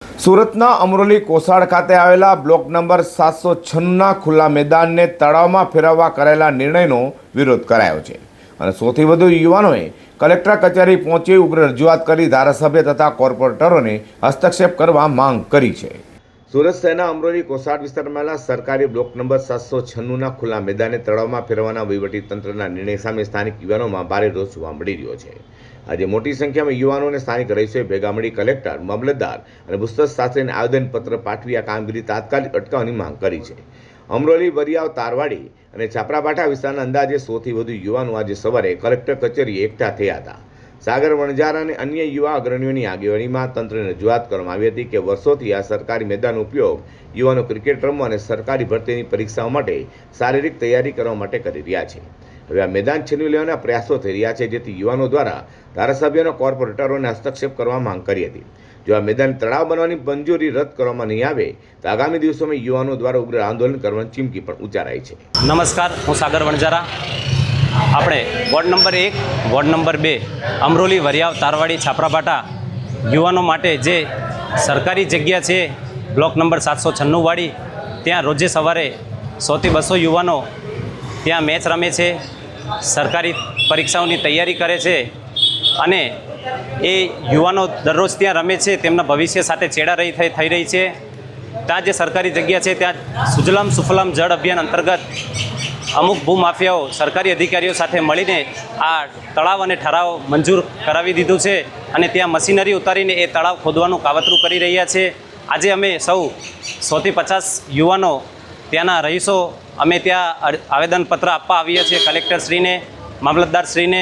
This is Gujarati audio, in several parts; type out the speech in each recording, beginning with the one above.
સુરતના અમરોલી કોસાડ ખાતે આવેલા બ્લોક નંબર 796ના ખુલ્લા મેદાનને તળાવમાં ફેરવવા કરેલા નિર્ણયનો વિરોધ કરાયો છે અને સૌથી વધુ યુવાનોએ કલેક્ટર કચેરી પહોંચી ઉગ્ર રજૂઆત કરી ધારાસભ્ય તથા કોર્પોરેટરોને હસ્તક્ષેપ કરવા માંગ કરી છે। સુરત શહેરના અમરોલી કોસાડ વિસ્તારમાં આવેલા સરકારી બ્લોક નંબર 796ના ખુલ્લા મેદાનને તળાવમાં ફેરવવાના વહીવટીતંત્રના નિર્ણય સામે સ્થાનિક યુવાનોમાં ભારે રોષ જોવા મળી રહ્યો છે। આજે મોટી સંખ્યામાં યુવાનો અને સ્થાનિક રહીશોએ ભેગા મળી કલેક્ટર, મામલતદાર અને ભૂસ્તર શાસ્ત્રીને આવેદનપત્ર પાઠવી આ કામગીરી તાત્કાલિક અટકાવવાની માંગ કરી છે। અમરોલી, વરિયાવ, તારવાડી અને છાપરાભાઠા વિસ્તારના અંદાજે 100થી વધુ યુવાનો આજે સવારે કલેક્ટર કચેરીએ એકઠા થયા હતા। સાગર વણજારા અને અન્ય યુવા અગ્રણીઓની આગેવાનીમાં તંત્રને રજૂઆત કરવામાં આવી હતી કે વર્ષોથી આ સરકારી મેદાનનો ઉપયોગ યુવાનો ક્રિકેટ રમવા અને સરકારી ભરતીની પરીક્ષાઓ માટે શારીરિક તૈયારી કરવા માટે કરી રહ્યા છે। હવે આ મેદાન છીનવી લેવાના પ્રયાસો થઈ રહ્યા છે, જેથી યુવાનો દ્વારા ધારાસભ્ય અને કોર્પોરેટરોને હસ્તક્ષેપ કરવા માંગ કરી હતી। જો આ મેદાન તળાવ બનવાની મંજૂરી રદ કરવામાં નહીં આવે તો આગામી દિવસોમાં યુવાનો દ્વારા ઉગ્ર આંદોલન કરવાની ચીમકી પણ ઉચ્ચારાઈ છે। નમસ્કાર, હું સાગર વણજારા। આપણે ward number 1, ward number 2 Amroli, Variyav, Tarwadi, Chhaprabhatha યુવાનો માટે જે સરકારી જગ્યા છે બ્લોક નંબર 796 વાળી, ત્યાં રોજે સવારે 100થી 200 યુવાનો ત્યાં મેચ રમે છે, સરકારી પરીક્ષાઓની તૈયારી કરે છે અને એ યુવાનો દરરોજ ત્યાં રમે છે, તેમના ભવિષ્ય સાથે ચેડા થઈ રહી છે। ત્યાં જે સરકારી જગ્યા છે ત્યાં સુજલામ સુફલામ જળ અભિયાન અંતર્ગત અમુક ભૂમાફિયાઓ સરકારી અધિકારીઓ સાથે મળીને આ તળાવ અને ઠરાવ મંજૂર કરાવી દીધું છે અને ત્યાં મશીનરી ઉતારીને એ તળાવ ખોદવાનું કાવતરું કરી રહ્યા છે। આજે અમે સૌ 100થી 50 યુવાનો ત્યાંના રહીશો અમે ત્યાં આવેદનપત્ર આપવા આવીએ છીએ કલેક્ટરશ્રીને, મામલતદારશ્રીને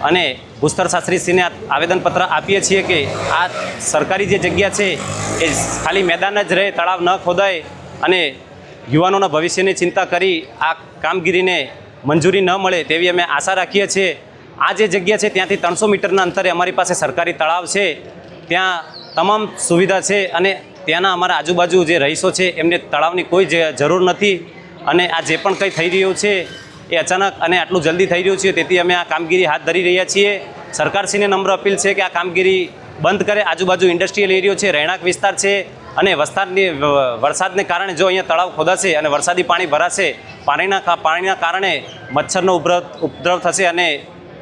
અને ભૂસ્તર શાસ્ત્રીશ્રીને આવેદનપત્ર આપીએ છીએ કે આ સરકારી જે જગ્યા છે એ ખાલી મેદાન જ રહે, તળાવ ન ખોદાય અને યુવાનોના ભવિષ્યની ચિંતા કરી આ કામગીરીને મંજૂરી ન મળે તેવી અમે આશા રાખીએ છીએ। આ જે જગ્યા છે ત્યાંથી 300 મીટરના અંતરે અમારી પાસે સરકારી તળાવ છે, ત્યાં તમામ સુવિધા છે અને ત્યાંના અમારા આજુબાજુ જે રહીશો છે એમને તળાવની કોઈ જરૂર નથી અને આ જે પણ કંઈ થઈ રહ્યું છે એ અચાનક અને આટલું જલ્દી થઈ રહ્યું છે, તેથી અમે આ કામગીરી હાથ ધરી રહ્યા છીએ। સરકારશ્રીને નમ્ર અપીલ છે કે આ કામગીરી બંધ કરે। આજુબાજુ ઇન્ડસ્ટ્રીયલ એરિયો છે, રહેણાંક વિસ્તાર છે અને વરસાદને કારણે જો અહીંયા તળાવ ખોદાશે અને વરસાદી પાણી ભરાશે, પાણીના કારણે મચ્છરનો ઉપદ્રવ થશે અને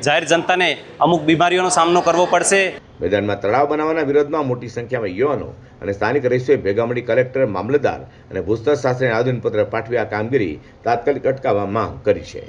જાહેર જનતાને અમુક બીમારીઓનો સામનો કરવો પડશે। મેદાનમાં તળાવ બનાવવાના વિરોધમાં મોટી સંખ્યામાં યુવાનો અને સ્થાનિક રહીશોએ ભેગા મળી કલેક્ટર, મામલતદાર અને ભૂસ્તર શાસ્ત્રીને આવેદનપત્ર પાઠવી આ કામગીરી તાત્કાલિક અટકાવવા માંગ કરી છે।